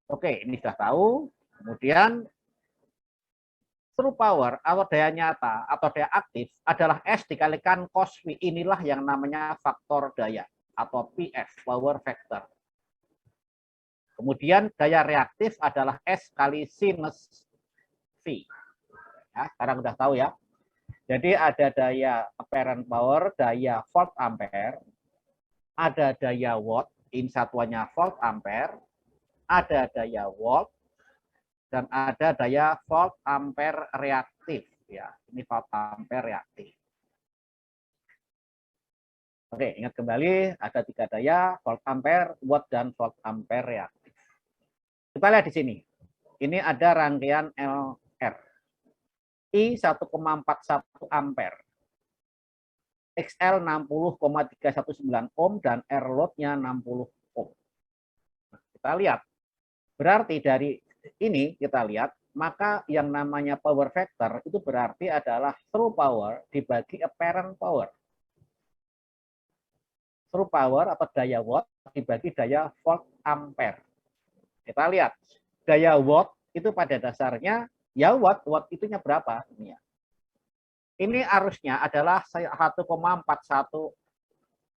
Oke, ini sudah tahu. Kemudian true power atau daya nyata atau daya aktif adalah S dikalikan cos V. Inilah yang namanya faktor daya atau PF, power factor. Kemudian daya reaktif adalah S kali sinus V. Ya, sekarang udah tahu ya. Jadi ada daya apparent power, daya volt ampere, ada daya watt, ini satuannya volt ampere, ada daya watt, dan ada daya volt ampere reaktif. Ya, ini volt ampere reaktif. Oke, ingat kembali ada 3 daya, volt ampere, watt, dan volt ampere reaktif. Kita lihat di sini. Ini ada rangkaian LR. I 1,41 ampere. XL 60,319 ohm dan R load-nya 60 ohm. Nah, kita lihat. Berarti dari ini kita lihat, maka yang namanya power factor itu berarti adalah true power dibagi apparent power. True power atau daya watt dibagi daya volt ampere. Kita lihat, daya watt itu pada dasarnya ya watt itunya berapa? Ini arusnya adalah 1,41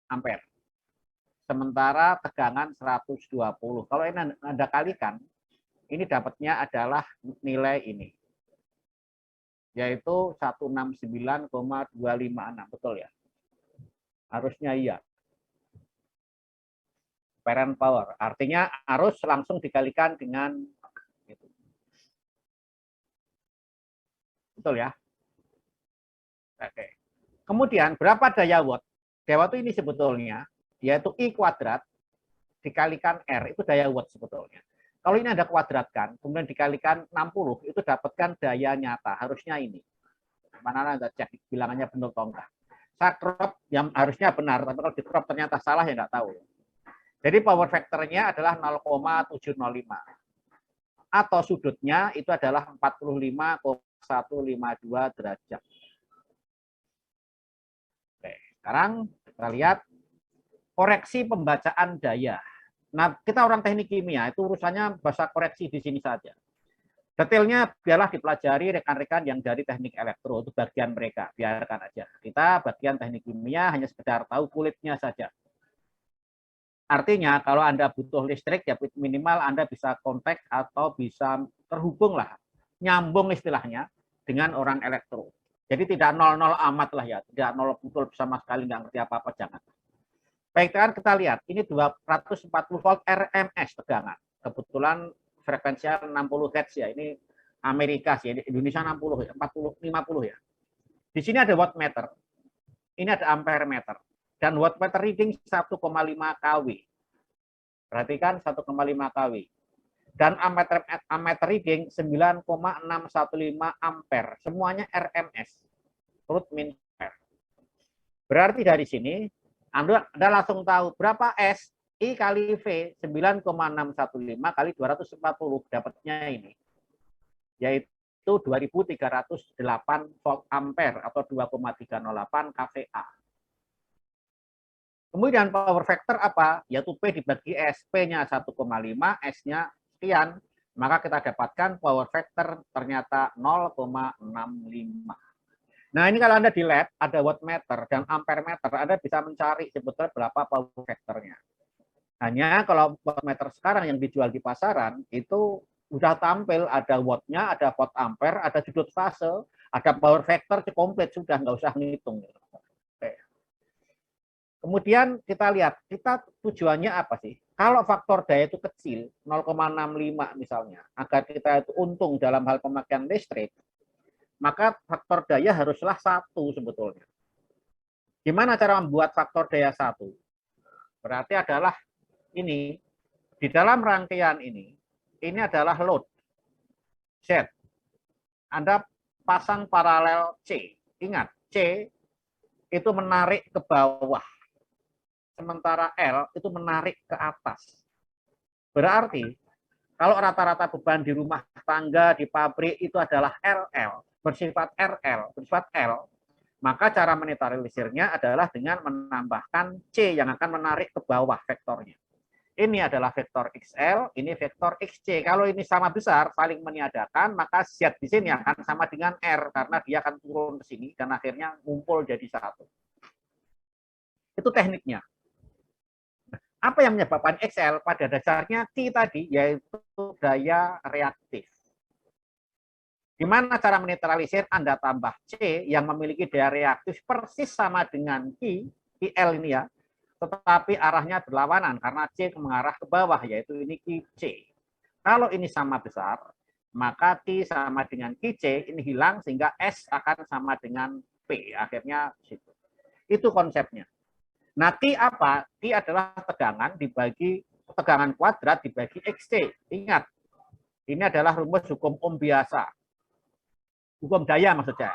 ampere. Sementara tegangan 120. Kalau ini Anda kalikan, ini dapatnya adalah nilai ini. Yaitu 169,256. Betul ya? Harusnya iya. Apparent power. Artinya arus langsung dikalikan dengan itu. Betul ya? Oke. Kemudian berapa daya watt? Daya watt ini sebetulnya yaitu I kuadrat dikalikan R, itu daya watt sebetulnya. Kalau ini Anda kuadratkan, kemudian dikalikan 60, itu dapatkan daya nyata. Harusnya ini. Mana Anda cek bilangannya benar atau enggak. Saya crop yang harusnya benar, tapi kalau di crop ternyata salah ya enggak tahu. Jadi power factornya adalah 0,705. Atau sudutnya itu adalah 45,152 derajat. Oke, sekarang kita lihat koreksi pembacaan daya. Nah, kita orang teknik kimia, itu urusannya bahasa koreksi di sini saja. Detailnya biarlah dipelajari rekan-rekan yang dari teknik elektro, itu bagian mereka, biarkan aja. Kita bagian teknik kimia hanya sekedar tahu kulitnya saja. Artinya kalau Anda butuh listrik, ya minimal Anda bisa kontak atau bisa terhubung lah, nyambung istilahnya dengan orang elektro. Jadi tidak 00 amat lah ya, tidak 0 betul sama sekali, nggak ngerti apa-apa, jangan. Baik, kita lihat, ini 240 volt RMS tegangan. Kebetulan frekuensinya 60 Hz ya, ini Amerika sih, Indonesia 60 ya, 40, 50 ya. Di sini ada wattmeter, ini ada ampere meter, dan wattmeter reading 1,5 kW. Perhatikan 1,5 kW. Dan ammeter reading 9,615 ampere, semuanya RMS. Root mean ampere. Berarti dari sini Anda langsung tahu berapa S, I kali V, 9,615 kali 240, dapatnya ini. Yaitu 2308 volt ampere atau 2,308 kVA. Kemudian power factor apa? Yaitu P dibagi S. P-nya 1,5, S-nya sekian. Maka kita dapatkan power factor ternyata 0,65. Nah, ini kalau Anda di lab, ada wattmeter dan ampere meter, Anda bisa mencari sebetulnya berapa power factornya. Hanya kalau wattmeter sekarang yang dijual di pasaran, itu sudah tampil, ada wattnya, ada volt ampere, ada sudut fase, ada power factor, komplit, sudah, nggak usah ngitung. Kemudian kita lihat, kita tujuannya apa sih? Kalau faktor daya itu kecil, 0,65 misalnya, agar kita itu untung dalam hal pemakaian listrik, maka faktor daya haruslah 1 sebetulnya. Gimana cara membuat faktor daya 1? Berarti adalah ini, di dalam rangkaian ini adalah load, Z. Anda pasang paralel C. Ingat, C itu menarik ke bawah. Sementara L itu menarik ke atas. Berarti, kalau rata-rata beban di rumah tangga, di pabrik itu adalah LL, bersifat RL, bersifat L, maka cara menetralisirnya adalah dengan menambahkan C yang akan menarik ke bawah vektornya. Ini adalah vektor XL, ini vektor XC. Kalau ini sama besar, saling meniadakan, maka Z di sini akan sama dengan R, karena dia akan turun ke sini, dan akhirnya ngumpul jadi satu. Itu tekniknya. Apa yang menyebabkan XL? Pada dasarnya Q tadi, yaitu daya reaktif. Gimana cara menetralisir? Anda tambah C yang memiliki daya reaktif persis sama dengan QL ini ya, tetapi arahnya berlawanan karena C mengarah ke bawah, yaitu ini QC. Kalau ini sama besar, maka Q sama dengan QC, ini hilang sehingga S akan sama dengan P. Akhirnya situ. Itu konsepnya. Nah, Q apa? Q adalah tegangan dibagi tegangan kuadrat dibagi XC. Ingat, ini adalah rumus hukum Ohm biasa. Hukum daya maksudnya.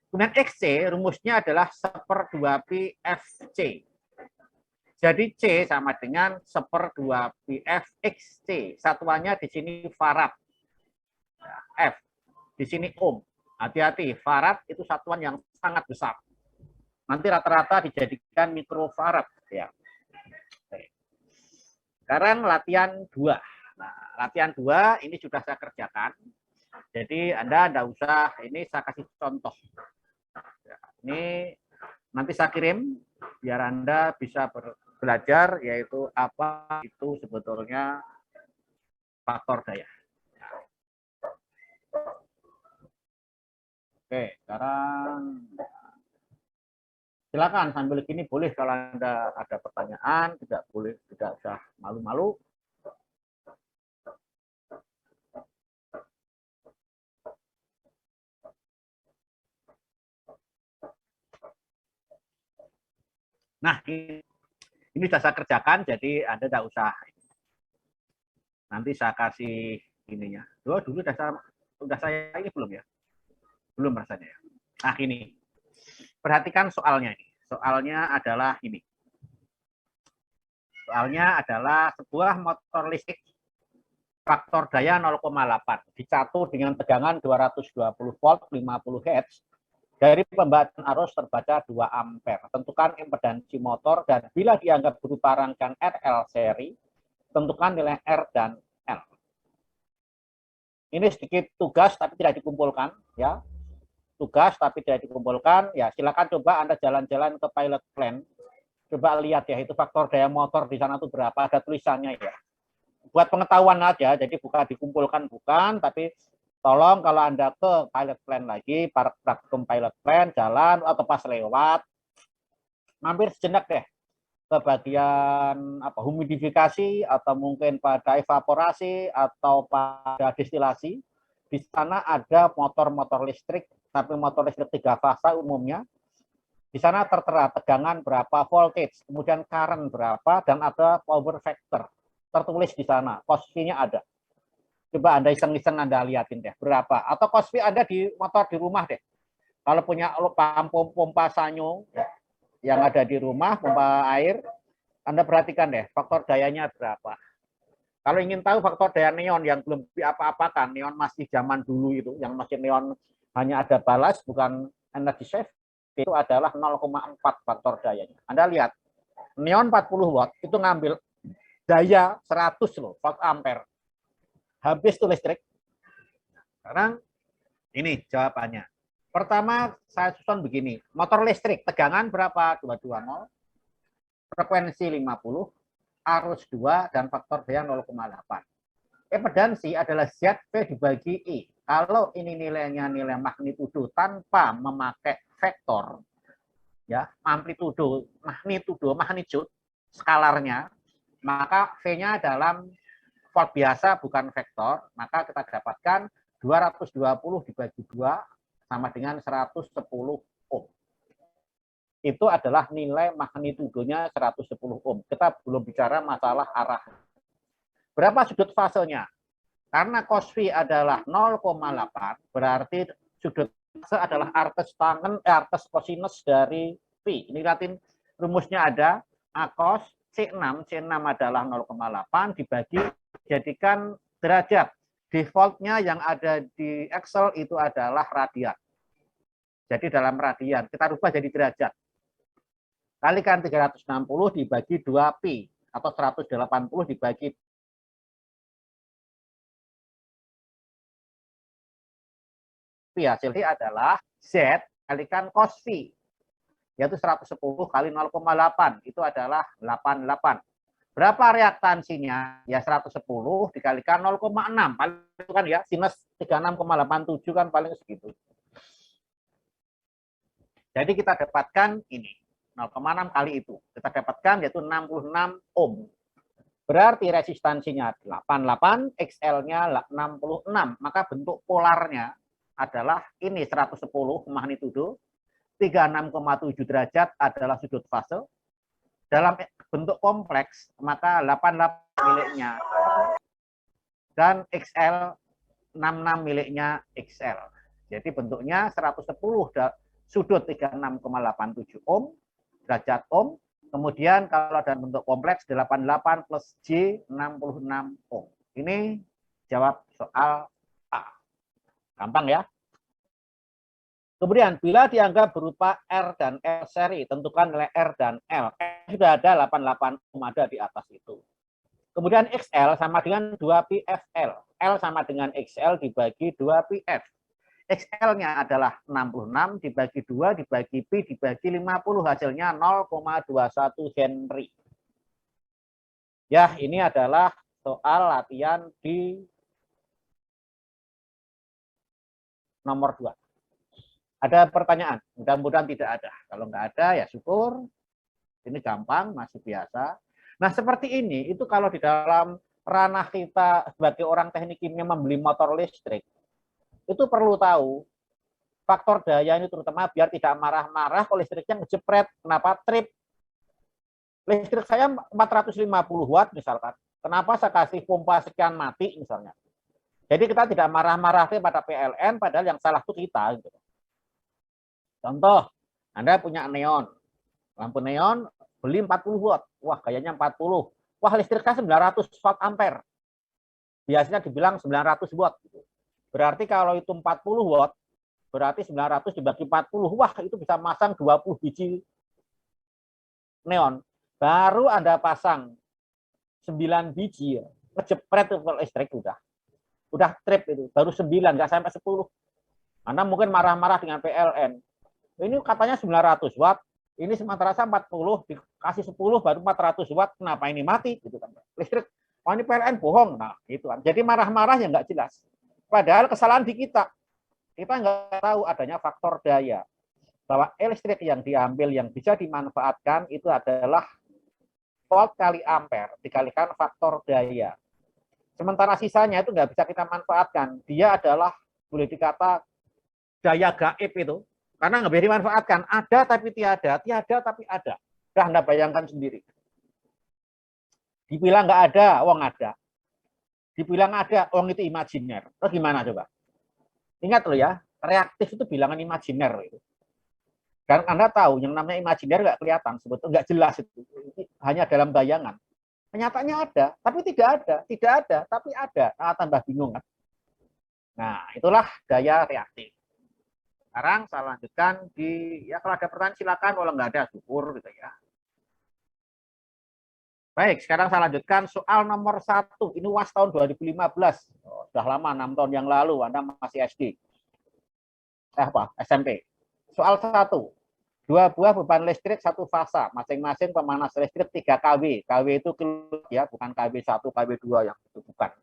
Kemudian XC rumusnya adalah 1/2 pi FC. Jadi C sama dengan 1/2 pi F XC. Satuannya di sini farad. F. Di sini ohm. Hati-hati, farad itu satuan yang sangat besar. Nanti rata-rata dijadikan mikrofarad ya. Sekarang latihan 2. Nah, latihan 2 ini sudah saya kerjakan. Jadi Anda tidak usah, ini saya kasih contoh. Ini nanti saya kirim biar Anda bisa belajar, yaitu apa itu sebetulnya faktor daya. Oke, sekarang silakan sambil gini boleh kalau Anda ada pertanyaan, tidak boleh, tidak usah malu-malu. Nah, ini sudah saya kerjakan, jadi Anda tidak usah. Nanti saya kasih ininya. Dulu sudah saya ini belum ya? Belum rasanya ya. Nah, ini. Perhatikan soalnya ini. Soalnya adalah ini. Soalnya adalah sebuah motor listrik faktor daya 0,8 dicatu dengan tegangan 220 volt 50 Hz dari pembacaan arus terbaca 2 ampere. Tentukan impedansi motor dan bila dianggap berupa rangkaian RL seri, tentukan nilai R dan L. Ini sedikit tugas tapi tidak dikumpulkan ya. Tugas tapi tidak dikumpulkan, ya silakan coba Anda jalan-jalan ke pilot plan, coba lihat ya itu faktor daya motor di sana itu berapa, ada tulisannya ya. Buat pengetahuan aja, jadi bukan dikumpulkan bukan, tapi tolong kalau Anda ke pilot plan lagi, praktikum pilot plan, jalan atau pas lewat, mampir sejenak deh ke bagian humidifikasi atau mungkin pada evaporasi atau pada destilasi. Di sana ada motor-motor listrik, tapi motor listrik 3 fasa umumnya. Di sana tertera tegangan berapa, voltage, kemudian current berapa, dan ada power factor. Tertulis di sana, cost fee-nya ada. Coba Anda iseng-iseng Anda lihatin deh, berapa. Atau cost fee Anda di motor di rumah deh. Kalau punya pompa sanyo yang ada di rumah, pompa air, Anda perhatikan deh, faktor dayanya berapa. Kalau ingin tahu faktor daya neon yang belum diapa-apakan, neon masih zaman dulu itu, yang masih neon hanya ada balas, bukan energy save, itu adalah 0,4 faktor dayanya. Anda lihat, neon 40 watt itu ngambil daya 100 loh, volt ampere. Habis itu listrik. Sekarang ini jawabannya. Pertama saya susun begini, motor listrik tegangan berapa? 220, frekuensi 50, arus 2 dan faktor daya 0,8. Impedansi adalah ZV dibagi I. Kalau ini nilainya nilai magnitudo tanpa memakai vektor, ya amplitudo, magnitude, skalarnya, maka V-nya dalam volt biasa bukan vektor, maka kita dapatkan 220 dibagi 2 sama dengan 110 ohm. Itu adalah nilai magnitudonya 110 ohm. Kita belum bicara masalah arah. Berapa sudut fasenya? Karena cos V adalah 0,8, berarti sudut fase adalah artes cosinus dari V. Ini lihatin rumusnya ada, A cos C6 adalah 0,8 dibagi, jadikan derajat. Defaultnya yang ada di Excel itu adalah radian. Jadi dalam radian, kita rubah jadi derajat. Kalikan 360 dibagi 2 pi. atau 180 dibagi hasilnya adalah Z kalikan cos V, yaitu 110 kali 0,8, itu adalah 88. Berapa reaktansinya? Ya 110 dikalikan 0,6. Paling itu kan ya, sinus 36,87 kan paling segitu. Jadi kita dapatkan ini, 0,6 kali itu. Kita dapatkan yaitu 66 ohm. Berarti resistansinya 88, XL-nya 66. Maka bentuk polarnya adalah ini 110 magnitudo, 36,7 derajat adalah sudut fase. Dalam bentuk kompleks, maka 88 miliknya dan XL 66 miliknya XL. Jadi bentuknya 110 sudut 36,87 ohm, derajat ohm. Kemudian kalau dalam bentuk kompleks 88 plus J 66 ohm. Ini jawab soal A. Gampang ya. Kemudian, bila dianggap berupa R dan L seri, tentukan nilai R dan L. Sudah ada 88 ohm ada di atas itu. Kemudian XL sama dengan 2PFL. L sama dengan XL dibagi 2PF. XL-nya adalah 66 dibagi 2 dibagi P dibagi 50. Hasilnya 0,21 Henry. Ya, ini adalah soal latihan di nomor 2. Ada pertanyaan? Mudah-mudahan tidak ada. Kalau nggak ada, ya syukur. Ini gampang, masih biasa. Nah, seperti ini, itu kalau di dalam ranah kita sebagai orang teknik kimia membeli motor listrik, itu perlu tahu faktor daya ini terutama biar tidak marah-marah kalau listriknya ngejepret. Kenapa? Trip. Listrik saya 450 watt misalkan. Kenapa saya kasih pompa sekian mati misalnya. Jadi kita tidak marah-marah pada PLN, padahal yang salah itu kita. Gitu. Contoh, Anda punya neon, lampu neon beli 40 watt, wah kayaknya 40, wah listrik saya 900 watt ampere, biasanya dibilang 900 watt. Berarti kalau itu 40 watt, berarti 900 dibagi 40, wah itu bisa masang 20 biji neon. Baru Anda pasang 9 biji, ngejepret listrik udah trip itu, baru 9, nggak sampai 10. Anda mungkin marah-marah dengan PLN. Ini katanya 900 watt, ini sementara saya 40, dikasih 10 baru 400 watt, kenapa ini mati? Gitu kan. Listrik, oh ini PLN bohong. Nah, gitu kan. Jadi marah-marah yang nggak jelas. Padahal kesalahan di kita. Kita nggak tahu adanya faktor daya. Bahwa listrik yang diambil, yang bisa dimanfaatkan, itu adalah volt kali ampere, dikalikan faktor daya. Sementara sisanya itu nggak bisa kita manfaatkan. Dia adalah, boleh dikata, daya gaib itu. Karena nggak bisa dimanfaatkan. Ada tapi tiada, tiada tapi ada. Sudah Anda bayangkan sendiri. Dibilang nggak ada, uang ada. Dibilang ada, uang itu imajiner. Terus gimana coba? Ingat loh ya, reaktif itu bilangan imajiner. Itu. Dan Anda tahu, yang namanya imajiner nggak kelihatan, sebetulnya nggak jelas itu. Hanya dalam bayangan. Nyatanya ada, tapi tidak ada. Tidak ada, tapi ada. Nah, tambah bingung kan? Nah, itulah daya reaktif. Sekarang saya lanjutkan di, ya kalau ada pertanyaan silakan, kalau nggak ada syukur gitu ya. Baik, sekarang saya lanjutkan soal nomor 1. Ini UAS tahun 2015. Oh, sudah lama, 6 tahun yang lalu, Anda masih SD. SMP. Soal 1. 2 buah beban listrik 1 fasa, masing-masing pemanas listrik 3 kW. KW itu kilowatt ya, bukan KW 1, KW 2 yang itu bukan.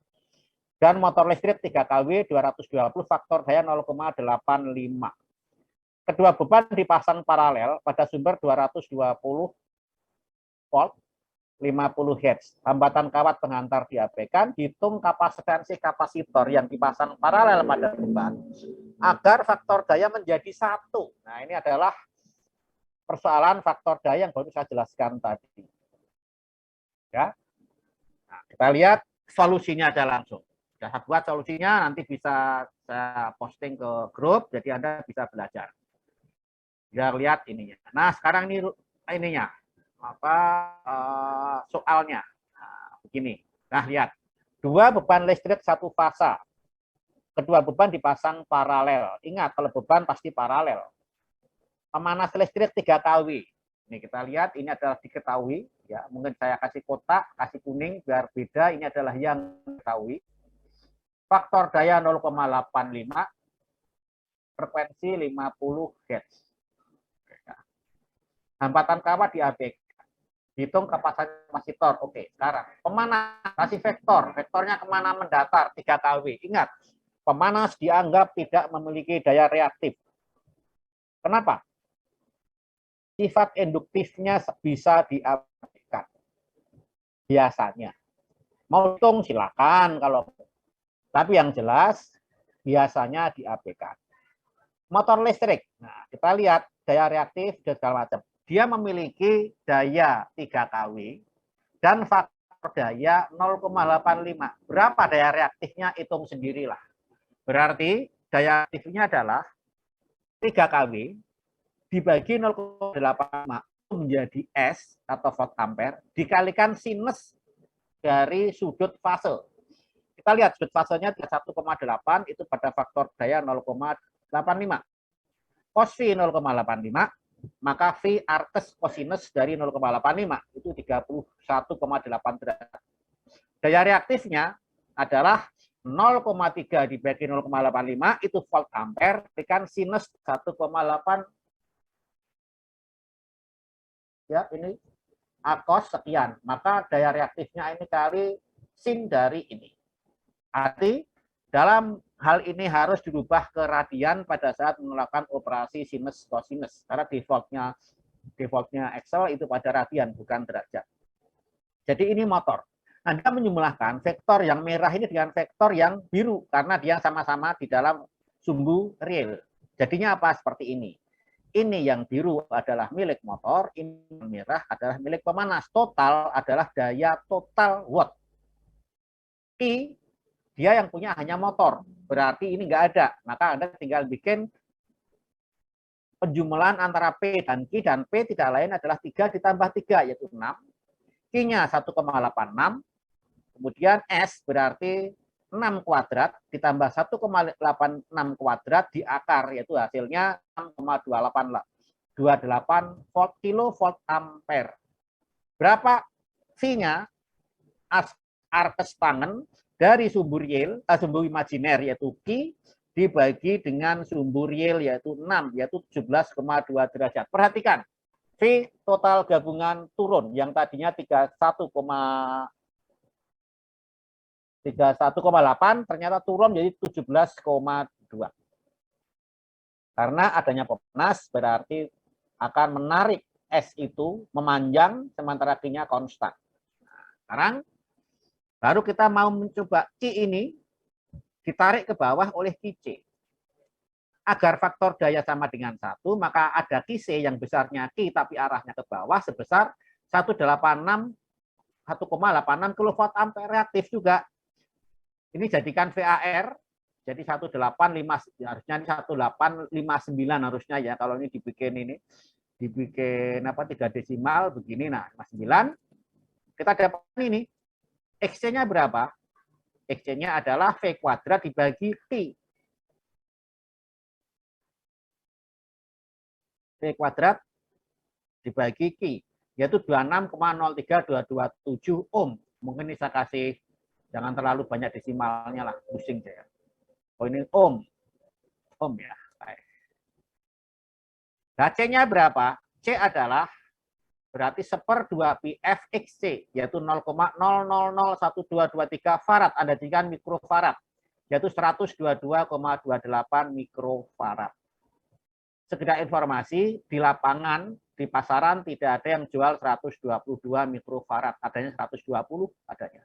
Dan motor listrik 3 kW 220 faktor daya 0,85. Kedua beban dipasang paralel pada sumber 220 volt 50 Hz. Hambatan kawat penghantar diabaikan, hitung kapasitansi kapasitor yang dipasang paralel pada beban agar faktor daya menjadi 1. Nah, ini adalah persoalan faktor daya yang baru saya jelaskan tadi. Ya. Nah, kita lihat solusinya aja langsung. Sudah saya buat solusinya, nanti bisa saya posting ke grup, jadi Anda bisa belajar. Biar lihat ininya. Nah, sekarang ini ininya soalnya. Nah, begini. Nah, lihat. 2 beban listrik 1 fasa. Kedua beban dipasang paralel. Ingat, kalau beban pasti paralel. Pemanas listrik 3 kW. Ini kita lihat, ini adalah diketahui ya. Mungkin saya kasih kotak, kasih kuning biar beda. Ini adalah yang diketahui. Faktor daya 0,85, frekuensi 50 Hz. Hambatan kawat di ABK. Hitung kapasitor. Oke, sekarang pemanas kasih vektor. Vektornya kemana mendatar 3 kW. Ingat, pemanas dianggap tidak memiliki daya reaktif. Kenapa? Sifat induktifnya bisa diabaikan. Biasanya. Mau hitung silakan kalau, tapi yang jelas biasanya diabaikan. Motor listrik. Nah, kita lihat daya reaktif dan segala macam. Dia memiliki daya 3 kW dan faktor daya 0,85. Berapa daya reaktifnya? Hitung sendirilah. Berarti daya reaktifnya adalah 3 kW dibagi 0,85 menjadi S atau volt ampere dikalikan sinus dari sudut fase. Kita lihat sudut fasenya 1,8 itu pada faktor daya 0,85. Cos V 0,85, maka V arcus cosinus dari 0,85 itu 31,8 derajat. Daya reaktifnya adalah 0,3 dibagi 0,85 itu volt ampere dikalikan sinus 1,8, ya ini akos sekian, maka daya reaktifnya ini kali sin dari ini. Arti dalam hal ini harus dirubah ke radian pada saat melakukan operasi sinus cosinus, karena defaultnya Excel itu pada radian bukan derajat. Jadi ini motor. Anda menyumulahkan vektor yang merah ini dengan vektor yang biru karena dia sama-sama di dalam sumbu real. Jadinya apa? Seperti ini. Ini yang biru adalah milik motor, ini yang merah adalah milik pemanas. Total adalah daya total watt. I, dia yang punya hanya motor, berarti ini nggak ada. Maka Anda tinggal bikin penjumlahan antara P dan Q, dan P tidak lain adalah 3 ditambah 3, yaitu 6. Q-nya 1,86, kemudian S berarti 6 kuadrat ditambah 1,86 kuadrat di akar, yaitu hasilnya 6,28 volt kilovolt ampere. Berapa V-nya? Arcus tangen dari sumbu real, sumbu imajiner yaitu Q dibagi dengan sumbu real yaitu 6, yaitu 17,2 derajat. Perhatikan, V total gabungan turun, yang tadinya 31,8 ternyata turun jadi 17,2. Karena adanya pemanas berarti akan menarik S itu memanjang sementara Q-nya konstan. Nah, sekarang baru kita mau mencoba Q ini ditarik ke bawah oleh QC. Agar faktor daya sama dengan 1, maka ada QC yang besarnya Q tapi arahnya ke bawah sebesar 1,86 kilovolt ampere reaktif juga. Ini jadikan VAR, jadi 1859 harusnya 1859 harusnya ya, kalau ini dibikin 3 desimal begini. Nah, 59 kita dapat ini X-nya berapa? X-nya adalah V kuadrat dibagi Q. V kuadrat dibagi Q, yaitu 26,03227 ohm. Mungkin ini saya kasih, jangan terlalu banyak desimalnya lah, pusing saya. Oh ini ohm. Ohm ya. Nah, C-nya berapa? C adalah berarti 1/2 PFXC, yaitu 0,001223 farad. Anda jadikan mikrofarad, yaitu 122,28 mikrofarad. Sekedar informasi, di lapangan, di pasaran tidak ada yang jual 122 mikrofarad, adanya 120 adanya.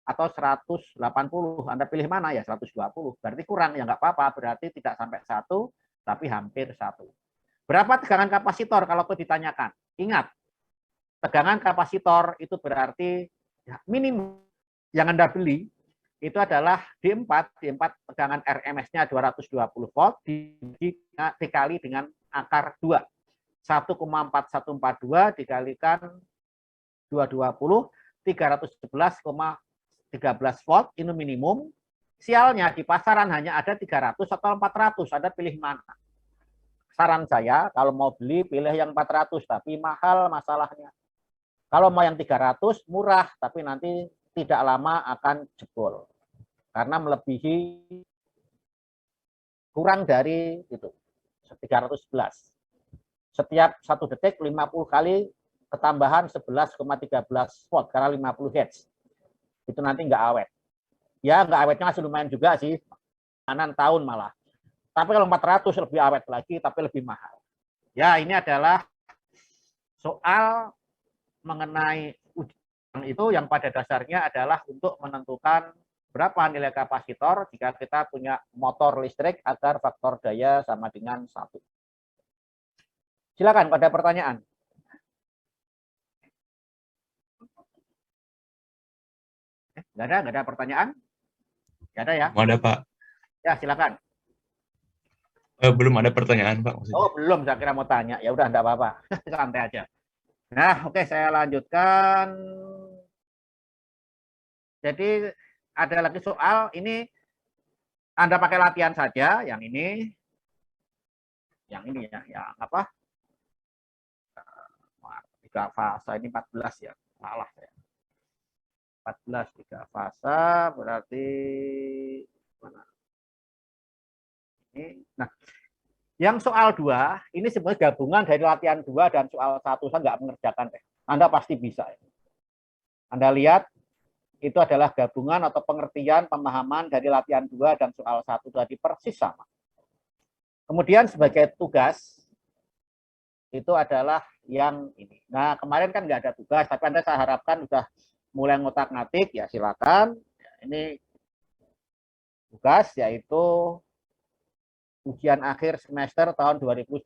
Atau 180, Anda pilih mana ya, 120. Berarti kurang, ya nggak apa-apa, berarti tidak sampai 1, tapi hampir 1. Berapa tegangan kapasitor kalau itu ditanyakan? Ingat, tegangan kapasitor itu berarti minimum yang Anda beli itu adalah D4 tegangan RMS-nya 220 volt dikali dengan akar 2. 1,4142 dikalikan 220, 311,13 volt, ini minimum. Sialnya di pasaran hanya ada 300 atau 400, Anda pilih mana? Saran saya, kalau mau beli, pilih yang 400, tapi mahal masalahnya. Kalau mau yang 300 murah, tapi nanti tidak lama akan jebol. Karena melebihi kurang dari itu 311. Setiap 1 detik 50 kali ketambahan 11,13 volt karena 50 Hz. Itu nanti nggak awet. Ya nggak awetnya masih lumayan juga sih, 6 tahun malah. Tapi kalau 400 lebih awet lagi, tapi lebih mahal. Ya ini adalah soal mengenai ujian itu yang pada dasarnya adalah untuk menentukan berapa nilai kapasitor jika kita punya motor listrik agar faktor daya sama dengan 1. Silakan, pada pertanyaan. Nggak ada pertanyaan? Nggak ada ya? Ada, Pak. Ya, silakan. Belum ada pertanyaan, Pak. Maksudnya. Oh, belum, saya kira mau tanya. Ya udah, enggak apa-apa. Santai aja. Nah, oke, saya lanjutkan. Jadi, ada lagi soal. Ini Anda pakai latihan saja, yang ini. Yang ini ya, yang apa? 3 fase, ini 14 ya. Salah saya. 14 3 fase, berarti mana? Ini. Nah, yang soal 2, ini sebenarnya gabungan dari latihan 2 dan soal 1. Saya nggak mengerjakan deh. Anda pasti bisa. Anda lihat, itu adalah gabungan atau pengertian, pemahaman dari latihan 2 dan soal 1 tadi persis sama. Kemudian sebagai tugas, itu adalah yang ini. Nah, kemarin kan nggak ada tugas, tapi Anda saya harapkan sudah mulai ngotak-ngatik, ya silakan. Ini tugas, yaitu ujian akhir semester tahun 2019.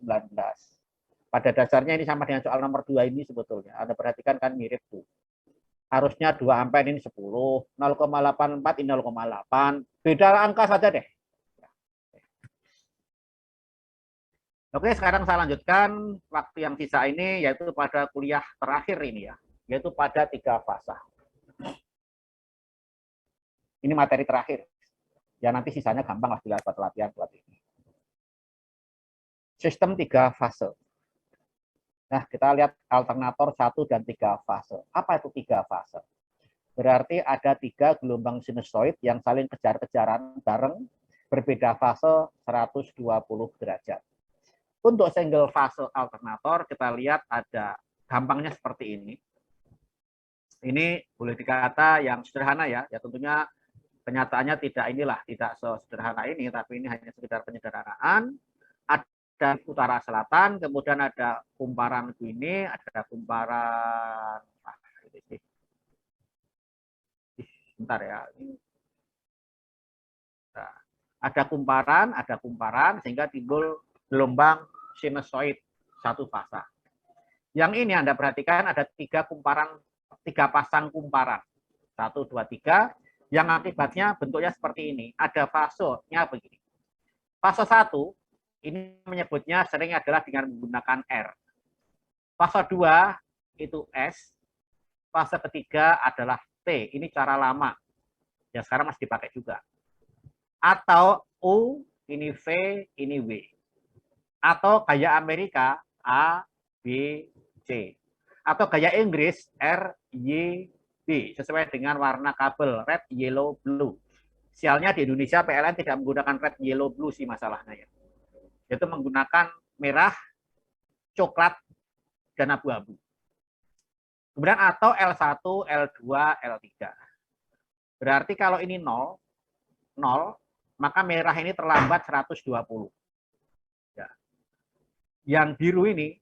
Pada dasarnya ini sama dengan soal nomor 2 ini sebetulnya. Anda perhatikan kan mirip tuh. Harusnya 2 ampere ini 10, 0,84 ini 0,8. Beda angka saja deh. Oke, sekarang saya lanjutkan waktu yang sisa ini, yaitu pada kuliah terakhir ini ya, yaitu pada 3 fase. Ini materi terakhir. Ya nanti sisanya gampang lah dilihat pada latihan ini. Sistem 3 fase. Nah, kita lihat alternator 1 dan 3 fase. Apa itu 3 fase? Berarti ada 3 gelombang sinusoid yang saling kejar-kejaran bareng, berbeda fase 120 derajat. Untuk single fase alternator, kita lihat ada gampangnya seperti ini. Ini boleh dikata yang sederhana ya. Ya tentunya kenyataannya tidak sesederhana ini, tapi ini hanya sekedar penyederhanaan. Ada utara selatan, kemudian ada kumparan begini, ada kumparan bentar ya. Nah, ada kumparan sehingga timbul gelombang sinusoid 1 fase. Yang ini Anda perhatikan ada 3 pasang kumparan. 1, 2, 3. Yang akibatnya bentuknya seperti ini. Ada fasenya begini. Fase 1 ini menyebutnya sering adalah dengan menggunakan R. Fase 2 itu S. Fase ketiga adalah T. Ini cara lama. Ya sekarang masih dipakai juga. Atau U, ini V, ini W. Atau gaya Amerika A, B, C. Atau gaya Inggris R, Y, B. Sesuai dengan warna kabel red, yellow, blue. Sialnya di Indonesia PLN tidak menggunakan red, yellow, blue sih masalahnya ya. Yaitu menggunakan merah, coklat, dan abu-abu. Kemudian atau L1, L2, L3. Berarti kalau ini 0, maka merah ini terlambat 120. Ya. Yang biru ini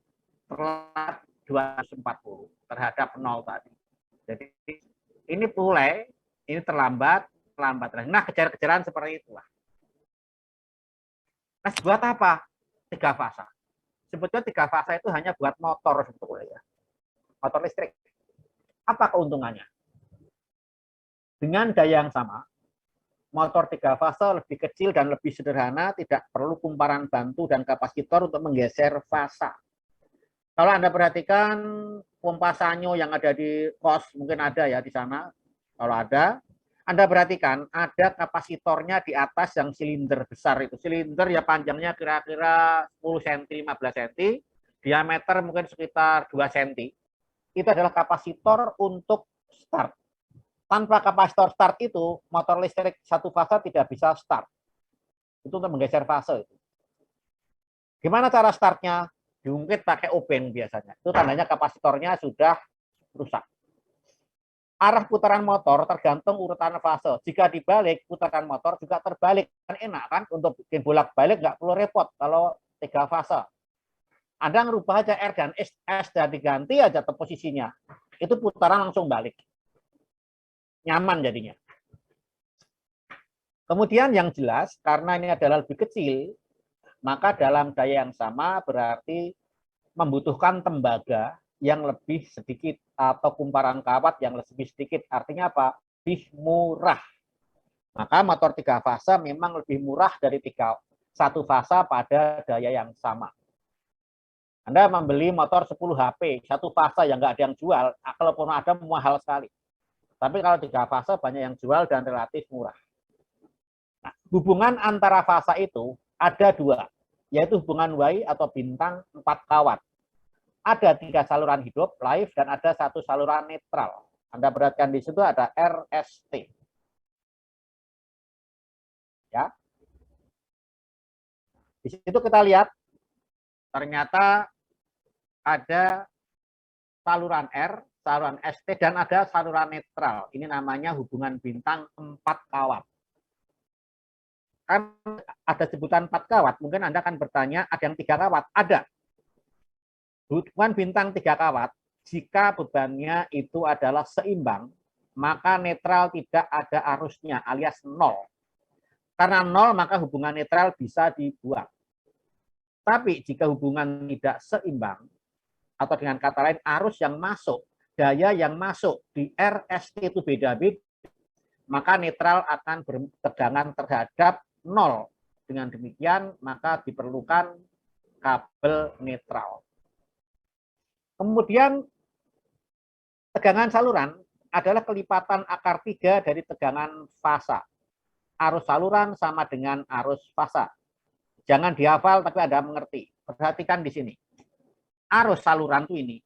terlambat 240 terhadap 0 tadi. Jadi ini mulai, ini terlambat. Nah, kejar-kejaran seperti itulah. Nah, buat apa 3 fase? Sebetulnya 3 fase itu hanya buat motor sebetulnya ya. Motor listrik. Apa keuntungannya? Dengan daya yang sama, motor 3 fase lebih kecil dan lebih sederhana, tidak perlu kumparan bantu dan kapasitor untuk menggeser fase. Kalau Anda perhatikan pompa sanyo yang ada di kos, mungkin ada ya di sana. Kalau ada, Anda perhatikan ada kapasitornya di atas yang silinder besar itu. Silinder ya panjangnya kira-kira 10 cm, 15 cm, diameter mungkin sekitar 2 cm. itu adalah kapasitor untuk start. Tanpa kapasitor start itu, motor listrik satu fase tidak bisa start. Itu untuk menggeser fase. Gimana cara startnya? Diungkit pakai obeng biasanya. Itu tandanya kapasitornya sudah rusak. Arah putaran motor tergantung urutan fase. Jika dibalik, putaran motor juga terbalik. Kan enak kan? Untuk bikin bolak-balik nggak perlu repot kalau 3 fase. Anda ngerubah aja R dan S dan diganti aja posisinya. Itu putaran langsung balik. Nyaman jadinya. Kemudian yang jelas, karena ini adalah lebih kecil, maka dalam daya yang sama berarti membutuhkan tembaga yang lebih sedikit atau kumparan kawat yang lebih sedikit. Artinya apa? Lebih murah. Maka motor 3 fase memang lebih murah dari 1 fase pada daya yang sama. Anda membeli motor 10 HP, 1 fase yang nggak ada yang jual, kalaupun ada mahal sekali. Tapi kalau 3 fase banyak yang jual dan relatif murah. Nah, hubungan antara fase itu ada 2, yaitu hubungan Y atau bintang 4 kawat. Ada 3 saluran hidup, live, dan ada 1 saluran netral. Anda perhatikan di situ ada RST. Ya. Di situ kita lihat, ternyata ada saluran R, saluran ST, dan ada saluran netral. Ini namanya hubungan bintang 4 kawat. Kan ada sebutan 4 kawat, mungkin Anda akan bertanya, ada yang 3 kawat? Ada. Hubungan bintang 3 kawat, jika bebannya itu adalah seimbang, maka netral tidak ada arusnya, alias 0. Karena 0, maka hubungan netral bisa dibuang. Tapi jika hubungan tidak seimbang, atau dengan kata lain arus yang masuk, daya yang masuk di RST itu beda-beda, maka netral akan bertegangan terhadap 0. Dengan demikian, maka diperlukan kabel netral. Kemudian, tegangan saluran adalah kelipatan akar 3 dari tegangan fasa. Arus saluran sama dengan arus fasa. Jangan dihafal, tapi Anda mengerti. Perhatikan di sini. Arus saluran itu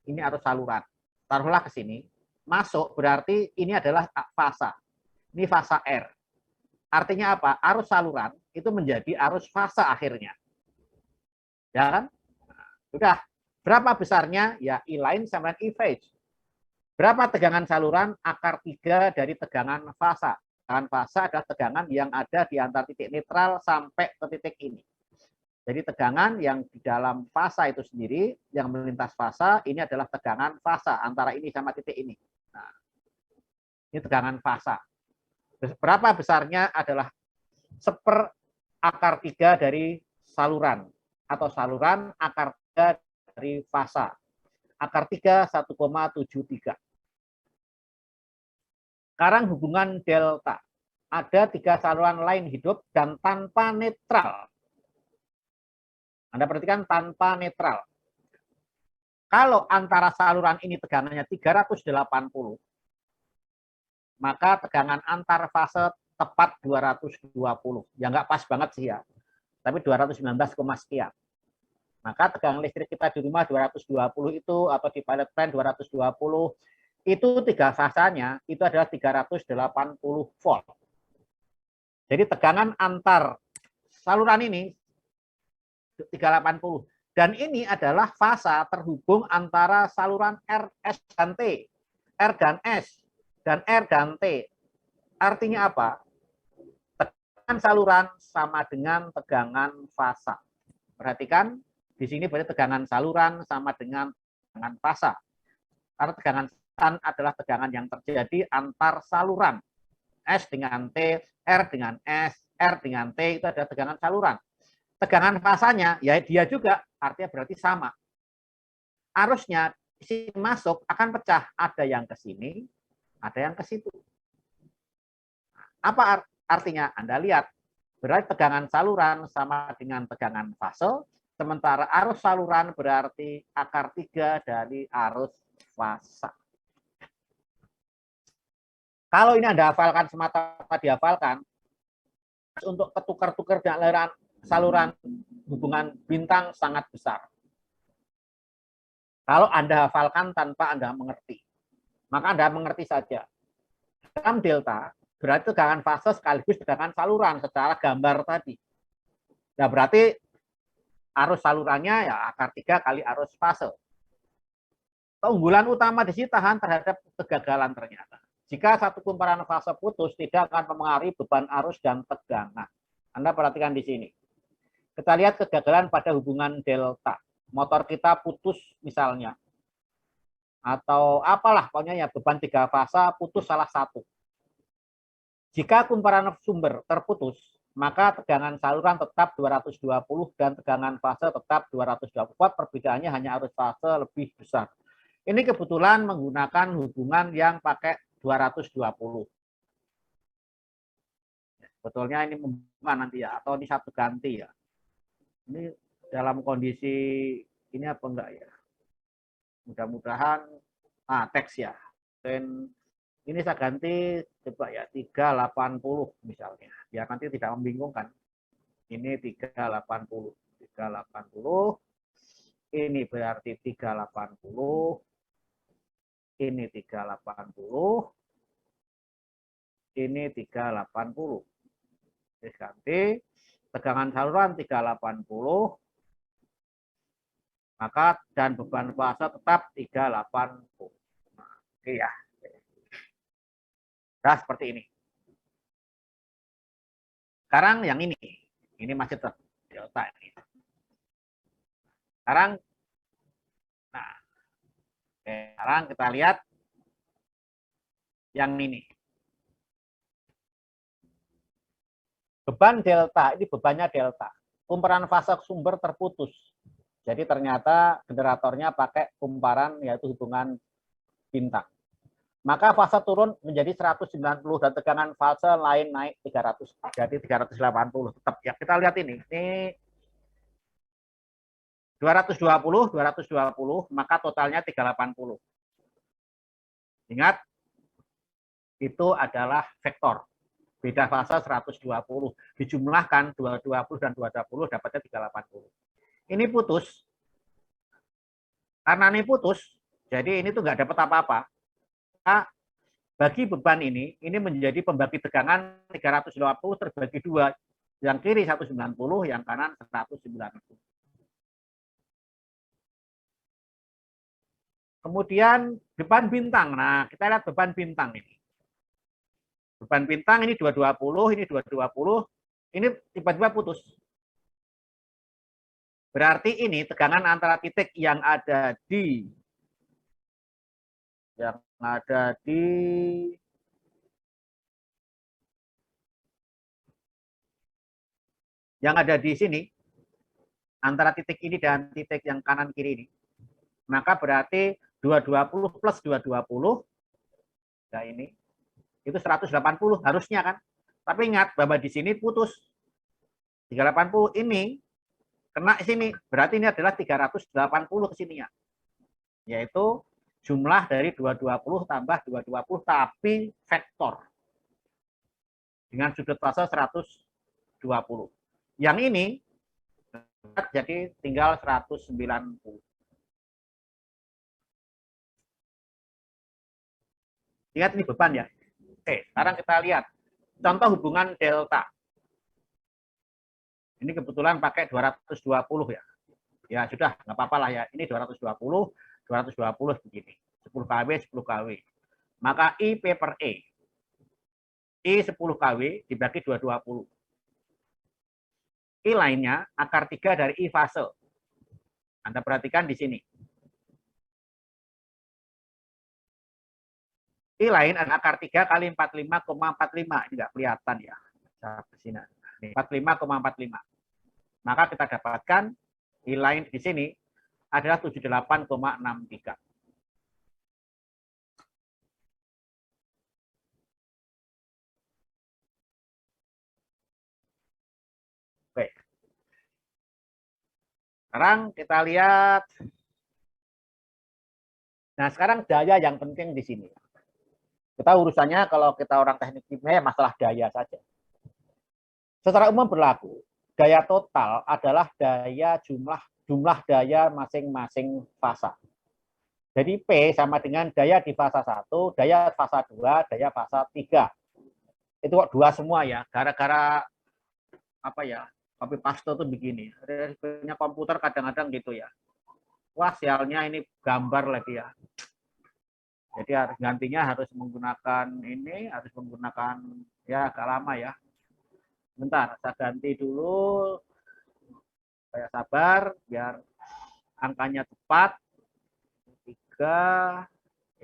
ini arus saluran. Taruhlah ke sini, masuk berarti ini adalah fasa. Ini fasa R. Artinya apa? Arus saluran itu menjadi arus fasa akhirnya. Ya kan? Sudah. Berapa besarnya? Ya, E-line sama dengan E-phase. Berapa tegangan saluran? Akar 3 dari tegangan fasa. Tegangan fasa adalah tegangan yang ada di antara titik netral sampai ke titik ini. Jadi tegangan yang di dalam fasa itu sendiri, yang melintas fasa, ini adalah tegangan fasa antara ini sama titik ini. Nah, ini tegangan fasa. Berapa besarnya adalah 1/4 akar 3 dari saluran, atau saluran akar 3 dari fasa. Akar 3 1,73. Sekarang hubungan delta. Ada 3 saluran lain hidup dan tanpa netral. Anda perhatikan tanpa netral. Kalau antara saluran ini tegangannya 380, maka tegangan antar fase tepat 220. Ya nggak pas banget sih ya. Tapi 219, sekian. Maka tegangan listrik kita di rumah 220 itu, atau di pilot plant 220, itu 3 fasanya itu adalah 380 volt. Jadi tegangan antar saluran ini 380. Dan ini adalah fasa terhubung antara saluran R, S, dan T. R dan S, dan R dan T. Artinya apa? Tegangan saluran sama dengan tegangan fasa. Perhatikan, di sini berarti tegangan saluran sama dengan tegangan fasa. Karena tegangan adalah tegangan yang terjadi antar saluran. S dengan T, R dengan S, R dengan T, itu adalah tegangan saluran. Tegangan fasanya, ya dia juga, artinya berarti sama. Arusnya sini masuk akan pecah, ada yang ke sini, ada yang ke situ. Apa artinya? Anda lihat, berarti tegangan saluran sama dengan tegangan fase, sementara arus saluran berarti akar 3 dari arus fasa. Kalau ini Anda hafalkan, semata-mata dihafalkan, untuk ketukar-tukar dan aliran saluran hubungan bintang sangat besar. Kalau Anda hafalkan tanpa Anda mengerti, maka Anda mengerti saja. Dalam delta, berarti tegangan fase sekaligus tegangan saluran secara gambar tadi. Nah, berarti arus salurannya ya akar 3 kali arus fase. Keunggulan utama di sini tahan terhadap kegagalan ternyata. Jika satu kumparan fase putus, tidak akan mempengaruhi beban arus dan tegangan. Anda perhatikan di sini. Kita lihat kegagalan pada hubungan delta. Motor kita putus misalnya. Atau apalah, pokoknya ya beban 3 fase putus salah satu. Jika kumparan sumber terputus, maka tegangan saluran tetap 220 dan tegangan fase tetap 220 watt. Perbedaannya hanya arus fase lebih besar. Ini kebetulan menggunakan hubungan yang pakai 220. Sebetulnya ini nanti ya, atau ini satu ganti ya. Ini dalam kondisi ini apa enggak ya? Mudah-mudahan teks ya. Dan ini saya ganti coba ya 380 misalnya. Ya nanti tidak membingungkan. Ini 380. 380. Ini berarti 380. Ini 380. Ini 380. Ganti tegangan saluran 380. Maka dan beban fase tetap 380. Oke ya. Nah, seperti ini. Sekarang yang ini masih delta ini. Sekarang, sekarang kita lihat yang ini. Beban delta, ini bebannya delta. Kumparan fase sumber terputus. Jadi ternyata generatornya pakai kumparan yaitu hubungan bintang. Maka fase turun menjadi 190 dan tegangan fase lain naik 300. Jadi 380 tetap ya. Kita lihat ini. Ini 220, 220, maka totalnya 380. Ingat, itu adalah vektor. Beda fase 120. Dijumlahkan 220 dan 220 dapatnya 380. Ini putus. Karena ini putus, jadi ini tuh nggak dapat apa-apa. Nah, bagi beban ini menjadi pembagi tegangan 320 terbagi 2. Yang kiri 190, yang kanan 190. Kemudian beban bintang. Nah, kita lihat beban bintang ini. Beban bintang ini 220, ini 220, ini tiba-tiba putus. Berarti ini tegangan antara titik yang ada di sini antara titik ini dan titik yang kanan kiri ini. Maka berarti 220 plus 220 nah ini itu 180 harusnya kan. Tapi ingat bahwa di sini putus. 380 ini kena sini. Berarti ini adalah 380 ke sininya. Yaitu jumlah dari 220 tambah 220 tapi vektor. Dengan sudut fase 120. Yang ini jadi tinggal 190. Lihat ini beban ya. Oke, sekarang kita lihat contoh hubungan delta. Ini kebetulan pakai 220 ya. Ya sudah, nggak apa-apa lah ya. Ini 220 begini. 10 kW, 10 kW. Maka I P per E. I 10 kW dibagi 220. I lainnya akar 3 dari I fase. Anda perhatikan di sini. I lain akar 3 kali 45,45. Ini nggak kelihatan ya. Saya kesini. 45,45. Maka kita dapatkan I lain di sini adalah 78,63. Oke. Sekarang kita lihat. Nah, sekarang daya yang penting di sini. Kita urusannya kalau kita orang teknik kimia masalah daya saja. Secara umum berlaku, daya total adalah daya jumlah daya masing-masing fasa. Jadi P sama dengan daya di fasa 1, daya fasa 2, daya fasa 3. Itu kok 2 semua ya, gara-gara apa ya, copy paste itu begini. Punya komputer kadang-kadang gitu ya. Wah, sialnya ini gambar lagi ya. Jadi gantinya harus menggunakan ini, harus menggunakan ya agak lama ya. Bentar, saya ganti dulu. Saya sabar biar angkanya tepat. 3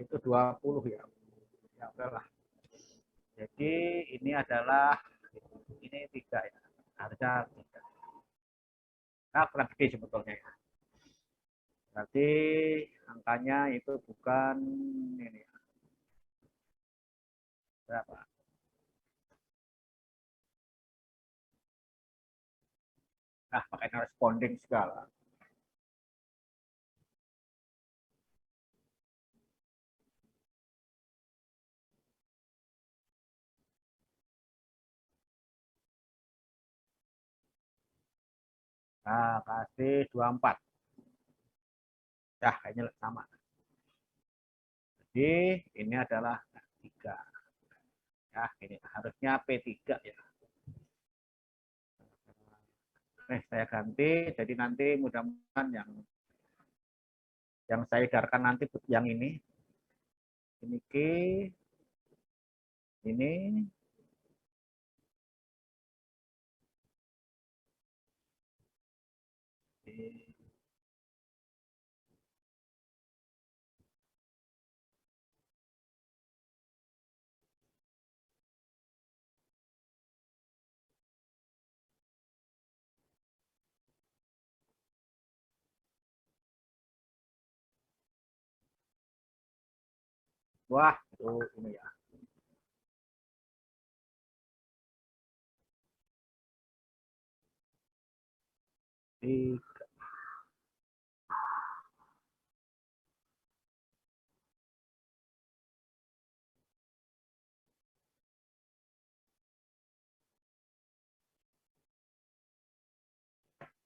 itu 20 ya. Ya udahlah. Jadi ini adalah ini 3 ya. Harga 3. Nah, kurang gede sebetulnya ya. Berarti angkanya itu bukan ini ya. Berapa? Nah, pakai corresponding segala. Nah, kasih 24. Ya, kayaknya sama. Jadi ini adalah 3. Ya, ini harusnya P3 ya. Saya ganti, jadi nanti mudah-mudahan yang saya edarkan nanti yang ini Q, ini, wah, itu ini ya.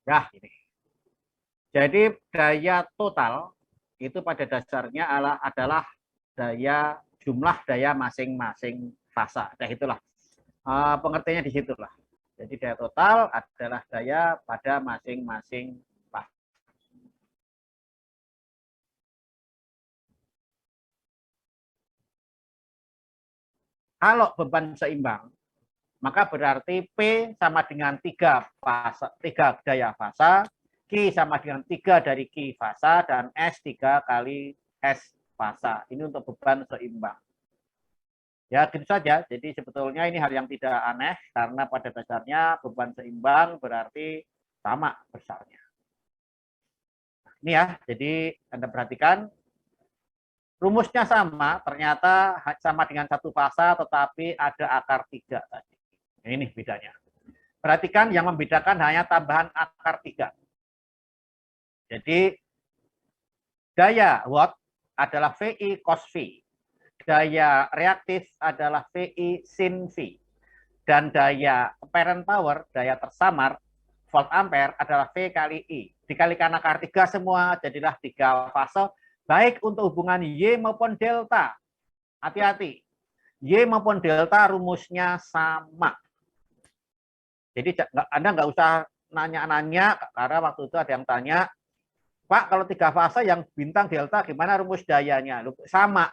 Ya, ini. Jadi daya total itu pada dasarnya adalah daya jumlah daya masing-masing fasa. Nah, itulah pengertiannya di situlah. Jadi daya total adalah daya pada masing-masing fasa. Kalau beban seimbang, maka berarti P sama dengan 3 daya fasa, Q sama dengan 3 dari Q fasa, dan S 3 kali S fasa. Ini untuk beban seimbang. Ya, gitu saja. Jadi sebetulnya ini hal yang tidak aneh, karena pada dasarnya beban seimbang berarti sama besarnya. Ini ya, jadi Anda perhatikan, rumusnya sama, ternyata sama dengan satu fasa, tetapi ada akar 3 tadi. Ini bedanya. Perhatikan yang membedakan hanya tambahan akar 3. Jadi daya watt adalah VI cos V. Daya reaktif adalah VI sin V. Dan daya apparent power, daya tersamar, volt ampere adalah V kali I. Dikalikan akar 3 semua, jadilah 3 fase, baik untuk hubungan Y maupun delta. Hati-hati. Y maupun delta rumusnya sama. Jadi Anda nggak usah nanya-nanya, karena waktu itu ada yang tanya, Pak, kalau 3 fase yang bintang delta gimana rumus dayanya? Sama.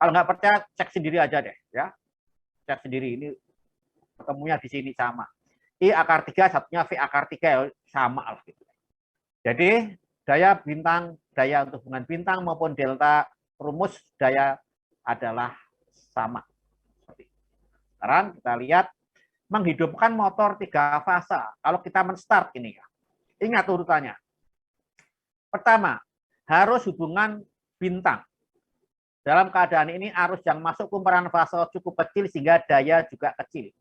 Kalau nggak percaya, cek sendiri aja deh. Ya, cek sendiri. Ini ketemunya di sini sama. I akar 3, satunya V akar 3, sama. Jadi, daya bintang, daya untuk hubungan bintang maupun delta, rumus daya adalah sama. Sekarang kita lihat menghidupkan motor 3 fasa. Kalau kita menstart ini ya, ingat urutannya. Pertama, harus hubungan bintang. Dalam keadaan ini arus yang masuk kumparan fase cukup kecil sehingga daya juga kecil.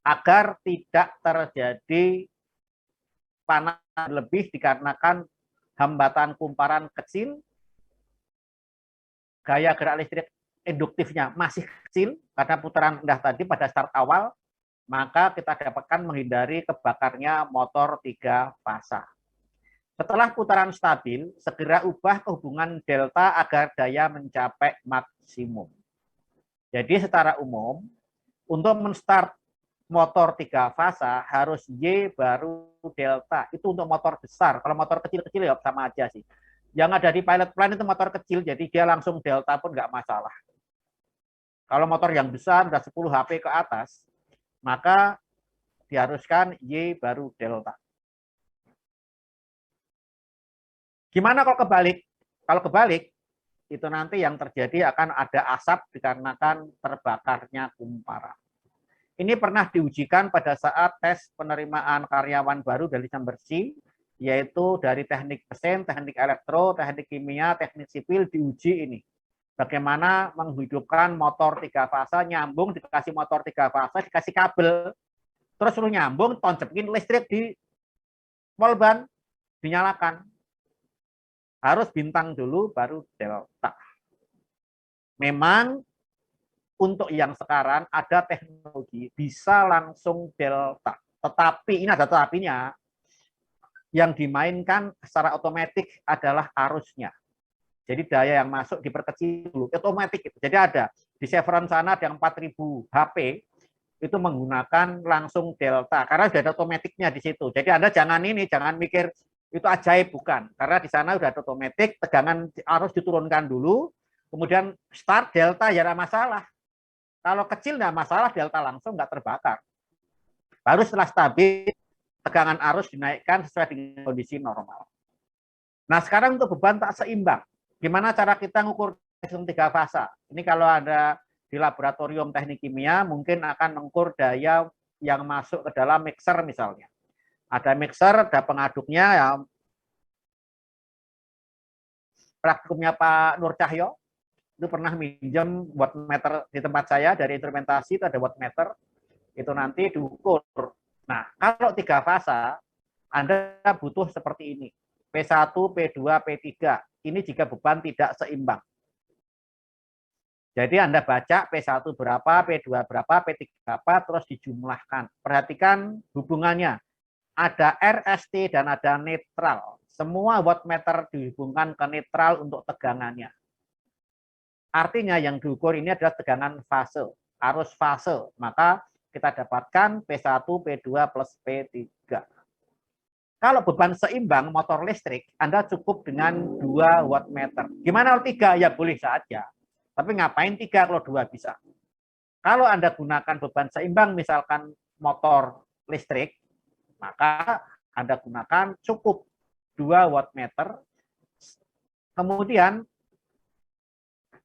Agar tidak terjadi panas lebih dikarenakan hambatan kumparan kecil, gaya gerak listrik induktifnya masih kecil karena putaran rendah tadi pada start awal, maka kita dapatkan menghindari kebakarnya motor 3 fasa. Setelah putaran stabil, segera ubah kehubungan delta agar daya mencapai maksimum. Jadi secara umum, untuk menstart motor 3 fasa harus Y baru delta. Itu untuk motor besar. Kalau motor kecil-kecil ya sama aja sih. Yang ada di pilot plan itu motor kecil, jadi dia langsung delta pun nggak masalah. Kalau motor yang besar, udah 10 HP ke atas, maka diharuskan Y baru delta. Gimana kalau kebalik? Kalau kebalik, itu nanti yang terjadi akan ada asap dikarenakan terbakarnya kumparan. Ini pernah diujikan pada saat tes penerimaan karyawan baru dari lisan bersih, yaitu dari teknik mesin, teknik elektro, teknik kimia, teknik sipil diuji ini. Bagaimana menghidupkan motor 3 fasa, nyambung, dikasih motor 3 fasa, dikasih kabel, terus suruh nyambung, toncekin listrik di polban, dinyalakan. Harus bintang dulu, baru delta. Memang untuk yang sekarang ada teknologi bisa langsung delta. Tetapi, ini ada tetapinya, yang dimainkan secara otomatis adalah arusnya. Jadi daya yang masuk diperkecil dulu, otomatis. Jadi ada, di Chevron sana ada yang 4000 HP, itu menggunakan langsung delta, karena sudah ada otomatiknya di situ. Jadi Anda jangan mikir itu ajaib, bukan. Karena di sana sudah ada otomatik, tegangan arus diturunkan dulu, kemudian start delta ya ada masalah. Kalau kecil nggak masalah, delta langsung nggak terbakar. Baru setelah stabil, tegangan arus dinaikkan sesuai dengan kondisi normal. Nah sekarang untuk beban tak seimbang, gimana cara kita ngukur sistem 3 fasa? Ini kalau ada di laboratorium teknik kimia, mungkin akan mengukur daya yang masuk ke dalam mixer misalnya. Ada mixer, ada pengaduknya, ya. Praktikumnya Pak Nur Cahyo, itu pernah minjem wattmeter di tempat saya, dari instrumentasi itu ada wattmeter, itu nanti diukur. Nah, kalau 3 fasa, Anda butuh seperti ini, P1, P2, P3. Ini jika beban tidak seimbang. Jadi Anda baca P1 berapa, P2 berapa, P3 berapa, terus dijumlahkan. Perhatikan hubungannya. Ada RST dan ada netral. Semua wattmeter dihubungkan ke netral untuk tegangannya. Artinya yang diukur ini adalah tegangan fase, arus fase. Maka kita dapatkan P1, P2 plus P3. Kalau beban seimbang motor listrik, Anda cukup dengan 2 wattmeter. Gimana kalau 3? Ya boleh saja. Tapi ngapain 3 kalau 2 bisa? Kalau Anda gunakan beban seimbang, misalkan motor listrik, maka Anda gunakan cukup 2 wattmeter, kemudian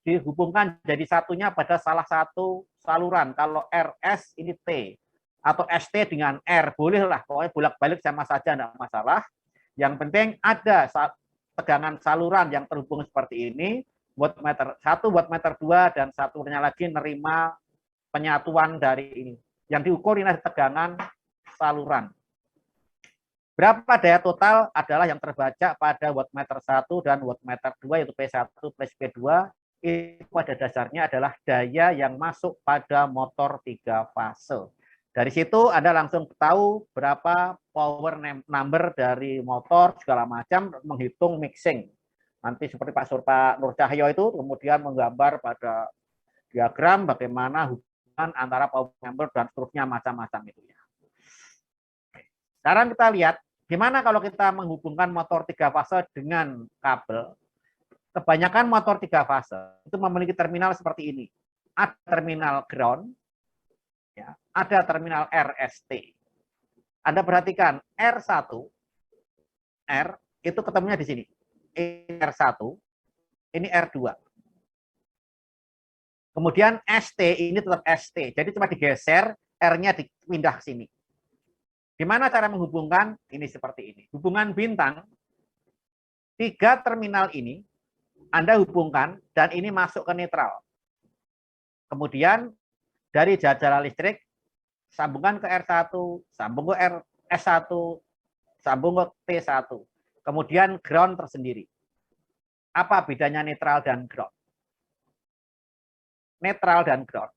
dihubungkan jadi satunya pada salah satu saluran. Kalau RS ini T, atau ST dengan R, bolehlah, pokoknya bolak-balik sama saja, tidak masalah. Yang penting ada tegangan saluran yang terhubung seperti ini, wattmeter 1, wattmeter 2, dan satunya lagi nerima penyatuan dari ini. Yang diukur ini tegangan saluran. Berapa daya total adalah yang terbaca pada wattmeter 1 dan wattmeter 2, yaitu P1 plus P2. Itu pada dasarnya adalah daya yang masuk pada motor 3 fase. Dari situ Anda langsung tahu berapa power number dari motor, segala macam, menghitung mixing. Nanti seperti Pak Nur Cahyo itu kemudian menggambar pada diagram bagaimana hubungan antara power number dan seterusnya, macam-macam itu ya. Sekarang kita lihat gimana kalau kita menghubungkan motor 3 fase dengan kabel. Kebanyakan motor 3 fase itu memiliki terminal seperti ini. Ada terminal ground, ya, ada terminal RST. Anda perhatikan R1, R itu ketemunya di sini. Ini R1, ini R2. Kemudian ST ini tetap ST. Jadi cuma digeser, R-nya dipindah ke sini. Gimana cara menghubungkan? Ini seperti ini. Hubungan bintang, 3 terminal ini Anda hubungkan dan ini masuk ke netral. Kemudian dari jajaran listrik sambungkan ke R1, sambung ke S1, sambung ke T1. Kemudian ground tersendiri. Apa bedanya netral dan ground? Netral dan ground.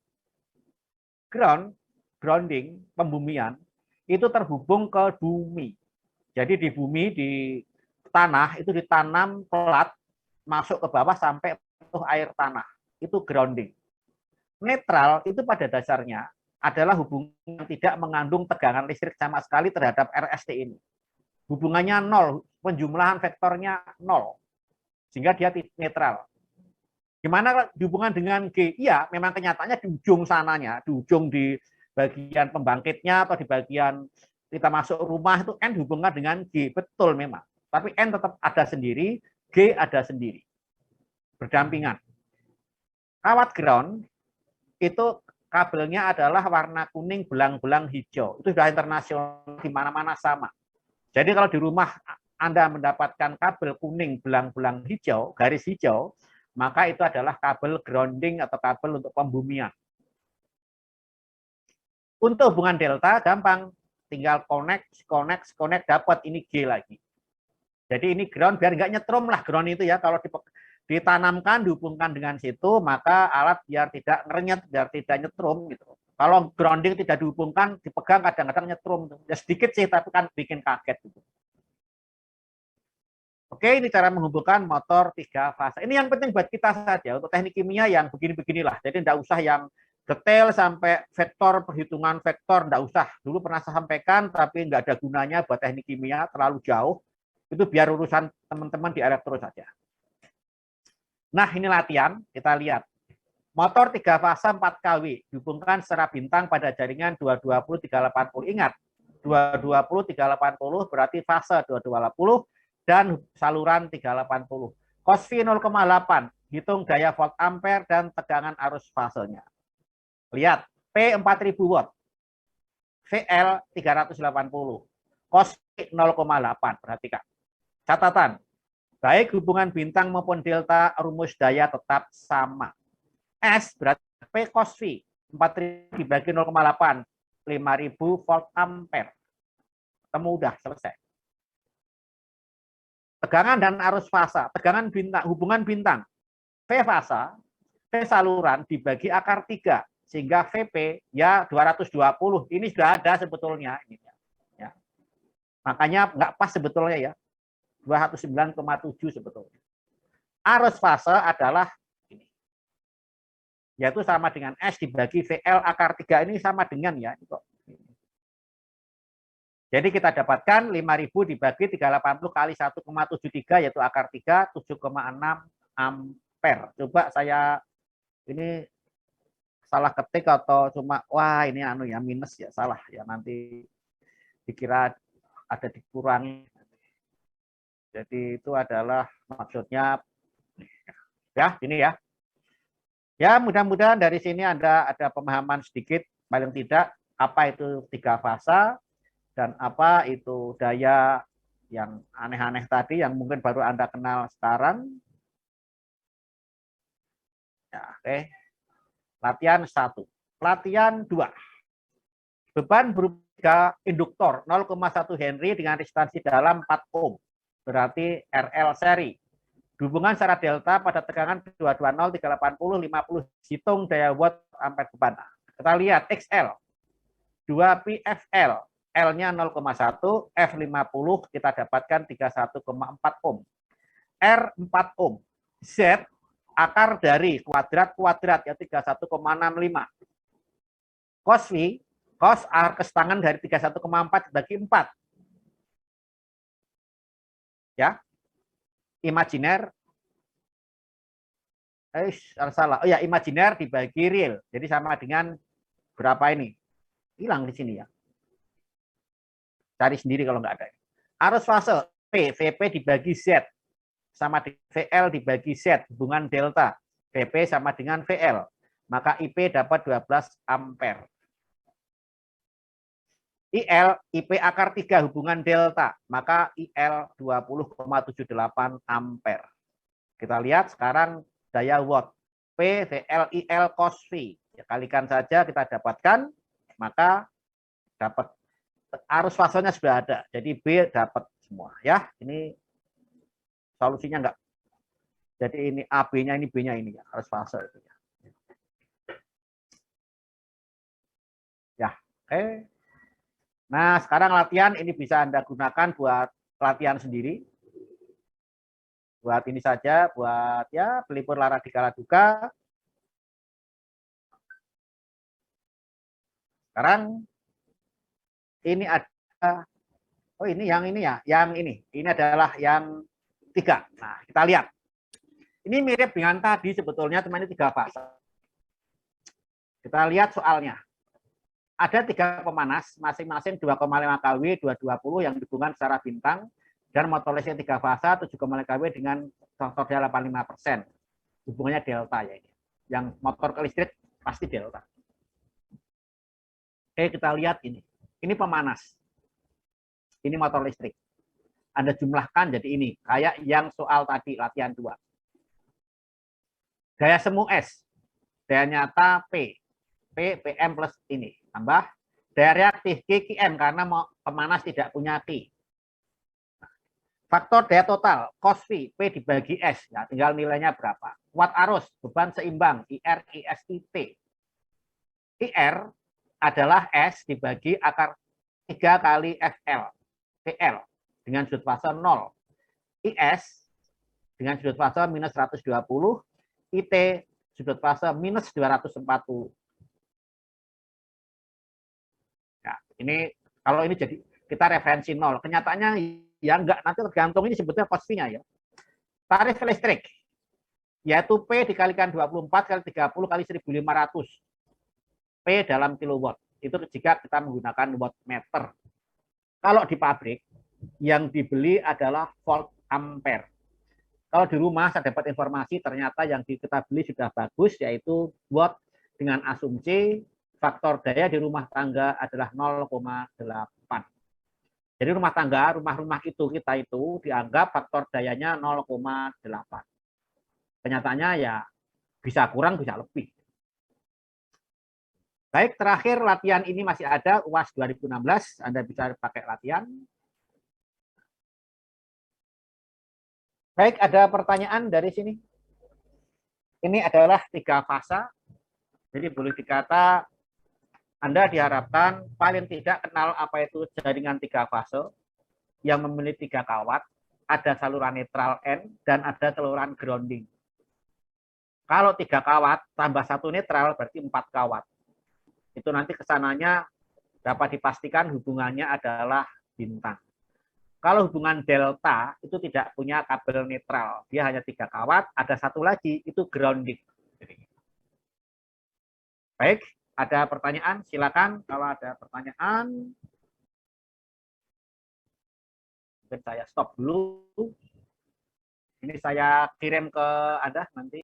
Grounding, pembumian, itu terhubung ke bumi. Jadi di bumi, di tanah itu ditanam pelat masuk ke bawah sampai penuh air tanah. Itu grounding. Netral itu pada dasarnya adalah hubungan yang tidak mengandung tegangan listrik sama sekali terhadap RST ini. Hubungannya nol, penjumlahan vektornya nol, sehingga dia netral. Gimana hubungan dengan G? Iya, memang kenyataannya di ujung sananya, di ujung di bagian pembangkitnya atau di bagian kita masuk rumah itu N hubungan dengan G, betul memang. Tapi N tetap ada sendiri, G ada sendiri, berdampingan. Kawat ground itu kabelnya adalah warna kuning belang-belang hijau. Itu sudah internasional, di mana-mana sama. Jadi kalau di rumah Anda mendapatkan kabel kuning belang-belang hijau, garis hijau, maka itu adalah kabel grounding atau kabel untuk pembumian. Untuk hubungan delta gampang, tinggal connect dapat ini G lagi. Jadi ini ground biar nggak nyetrum lah ground itu ya. Kalau ditanamkan dihubungkan dengan situ, maka alat biar tidak ngerenyet, biar tidak nyetrum gitu. Kalau grounding tidak dihubungkan, dipegang kadang-kadang nyetrum. Ya sedikit sih, tapi kan bikin kaget gitu. Oke, ini cara menghubungkan motor 3 fase. Ini yang penting buat kita saja untuk teknik kimia yang begini-beginilah. Jadi tidak usah yang detail sampai vektor, perhitungan vektor, tidak usah. Dulu pernah saya sampaikan, tapi nggak ada gunanya buat teknik kimia, terlalu jauh. Itu biar urusan teman-teman di elektro saja. Nah, ini latihan, kita lihat. Motor 3 fase 4 kW dihubungkan secara bintang pada jaringan 220-380. Ingat, 220-380 berarti fase 220 dan saluran 380. Cos V 0,8, hitung daya volt ampere dan tegangan arus fasenya. Lihat, P 4000 watt, VL 380, cos V 0,8, perhatikan. Catatan, baik hubungan bintang maupun delta, rumus daya tetap sama. S berarti P cos V, 4000 dibagi 0,8, 5000 volt ampere. Ketemu udah selesai. Tegangan dan arus fasa, tegangan bintang, hubungan bintang. V fasa, V saluran dibagi akar 3, sehingga VP ya 220. Ini sudah ada sebetulnya. Ya. Makanya nggak pas sebetulnya ya. 209,7 sebetulnya. Arus fase adalah ini. Yaitu sama dengan S dibagi VL akar 3 ini sama dengan ya. Jadi kita dapatkan 5000 dibagi 380 kali 1,73 yaitu akar 3 7,6 ampere. Coba saya ini salah ketik atau cuma wah ini anu ya minus ya salah ya nanti dikira ada dikurangi. Jadi itu adalah maksudnya ya ini ya. Ya mudah-mudahan dari sini ada pemahaman sedikit paling tidak apa itu 3 fasa dan apa itu daya yang aneh-aneh tadi yang mungkin baru Anda kenal sekarang. Ya, oke. Latihan 1. Latihan 2. Beban berupa induktor 0,1 Henry dengan resistansi dalam 4 ohm. Berarti RL seri. Hubungan secara delta pada tegangan 220, 380, 50. Hitung daya watt ampere beban. Kita lihat XL. 2 PFL. L-nya 0,1, F50 kita dapatkan 31,4 ohm. R 4 ohm. Z akar dari kuadrat ya 31,65. Cos V, cos akar kesetangan dari 31,4 bagi 4. Ya. Imajiner salah. Oh ya, imajiner dibagi real. Jadi sama dengan berapa ini? Hilang di sini ya. Cari sendiri kalau nggak ada. Arus fase P, VP dibagi Z sama dengan VL dibagi Z, hubungan delta. VP sama dengan VL. Maka IP dapat 12 ampere. IL, IP akar 3 hubungan delta, maka IL 20,78 ampere. Kita lihat sekarang daya watt. P, VL, IL, cos V. Ya, kalikan saja kita dapatkan, maka dapat arus fasenya sudah ada. Jadi B dapat semua. Ya, ini solusinya enggak. Jadi ini A, B-nya ini, B-nya ini ya, arus fase itu ya. Ya, oke. Nah, sekarang latihan ini bisa Anda gunakan buat latihan sendiri. buat ini saja, buat ya pelipur lara dikala duka. Sekarang ini ada, oh ini yang ini ya, yang ini adalah yang 3. Nah, kita lihat. Ini mirip dengan tadi sebetulnya, teman, ini 3 fase. Kita lihat soalnya. Ada 3 pemanas, masing-masing 2,5 kW, 220 yang hubungan secara bintang, dan motor listrik 3 fase 7,5 kW dengan faktor daya 85%. Hubungannya delta ya ini. Yang motor ke listrik pasti delta. Oke, kita lihat ini. Ini pemanas. Ini motor listrik. Anda jumlahkan jadi ini, kayak yang soal tadi latihan 2. Daya semu S, daya nyata P, PM plus ini, tambah daya reaktif KM karena pemanas tidak punya T. Faktor daya total, cos V, P dibagi S, ya, tinggal nilainya berapa. Watt arus, beban seimbang, IR, IS, IT. IR adalah S dibagi akar 3 kali FL, PL, dengan sudut fase 0. IS dengan sudut fase minus 120, IT sudut fase minus 240. Ya, ini kalau ini jadi kita referensi 0. Kenyataannya ya enggak, nanti tergantung ini sebetulnya cos-nya ya. Tarif listrik yaitu P dikalikan 24 kali 30 kali 1500. P dalam kilowatt. Itu jika kita menggunakan wattmeter. Kalau di pabrik yang dibeli adalah volt ampere. Kalau di rumah saya dapat informasi ternyata yang kita beli sudah bagus, yaitu watt dengan asumsi faktor daya di rumah tangga adalah 0,8. Jadi rumah tangga, rumah-rumah kita itu dianggap faktor dayanya 0,8. Kenyataannya ya bisa kurang, bisa lebih. Baik, terakhir latihan ini masih ada, UAS 2016, Anda bisa pakai latihan. Baik, ada pertanyaan dari sini? Ini adalah 3 fase. Jadi boleh dikata Anda diharapkan paling tidak kenal apa itu jaringan 3 fase yang memiliki 3 kawat, ada saluran netral N, dan ada saluran grounding. Kalau 3 kawat tambah 1 netral berarti 4 kawat. Itu nanti kesananya dapat dipastikan hubungannya adalah bintang. Kalau hubungan delta itu tidak punya kabel netral, dia hanya 3 kawat, ada 1 lagi itu grounding. Baik, ada pertanyaan? Silakan kalau ada pertanyaan. Mungkin saya stop dulu. Ini saya kirim ke Anda nanti.